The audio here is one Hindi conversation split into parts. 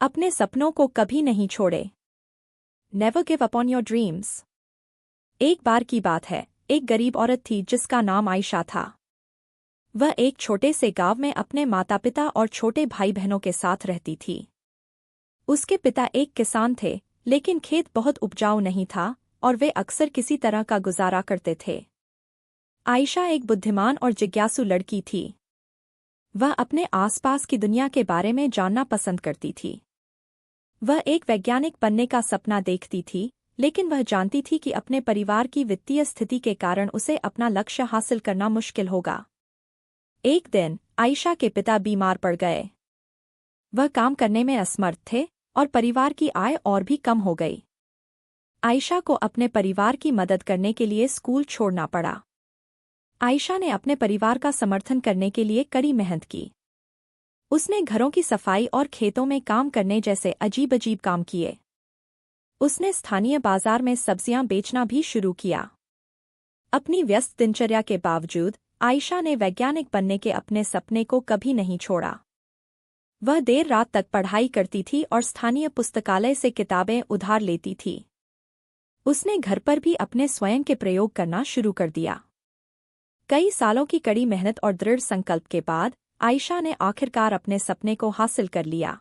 अपने सपनों को कभी नहीं छोड़े। Never give up on your dreams. एक बार की बात है, एक गरीब औरत थी जिसका नाम आयशा था। वह एक छोटे से गांव में अपने माता पिता और छोटे भाई बहनों के साथ रहती थी। उसके पिता एक किसान थे, लेकिन खेत बहुत उपजाऊ नहीं था और वे अक्सर किसी तरह का गुजारा करते थे। आयशा एक बुद्धिमान और जिज्ञासु लड़की थी। वह अपने आसपास की दुनिया के बारे में जानना पसंद करती थी। वह एक वैज्ञानिक बनने का सपना देखती थी, लेकिन वह जानती थी कि अपने परिवार की वित्तीय स्थिति के कारण उसे अपना लक्ष्य हासिल करना मुश्किल होगा। एक दिन आयशा के पिता बीमार पड़ गए। वह काम करने में असमर्थ थे और परिवार की आय और भी कम हो गई। आयशा को अपने परिवार की मदद करने के लिए स्कूल छोड़ना पड़ा। आयशा ने अपने परिवार का समर्थन करने के लिए कड़ी मेहनत की। उसने घरों की सफाई और खेतों में काम करने जैसे अजीब अजीब काम किए। उसने स्थानीय बाजार में सब्जियां बेचना भी शुरू किया। अपनी व्यस्त दिनचर्या के बावजूद आयशा ने वैज्ञानिक बनने के अपने सपने को कभी नहीं छोड़ा। वह देर रात तक पढ़ाई करती थी और स्थानीय पुस्तकालय से किताबें उधार लेती थी। उसने घर पर भी अपने स्वयं के प्रयोग करना शुरू कर दिया। कई सालों की कड़ी मेहनत और दृढ़ संकल्प के बाद आयशा ने आखिरकार अपने सपने को हासिल कर लिया।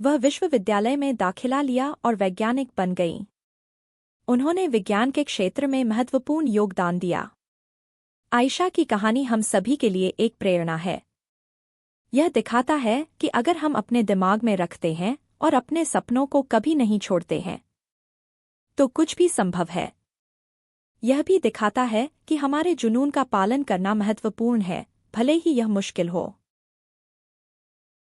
वह विश्वविद्यालय में दाखिला लिया और वैज्ञानिक बन गईं। उन्होंने विज्ञान के क्षेत्र में महत्वपूर्ण योगदान दिया। आयशा की कहानी हम सभी के लिए एक प्रेरणा है। यह दिखाता है कि अगर हम अपने दिमाग में रखते हैं और अपने सपनों को कभी नहीं छोड़ते हैं, तो कुछ भी संभव है। यह भी दिखाता है कि हमारे जुनून का पालन करना महत्वपूर्ण है, भले ही यह मुश्किल हो।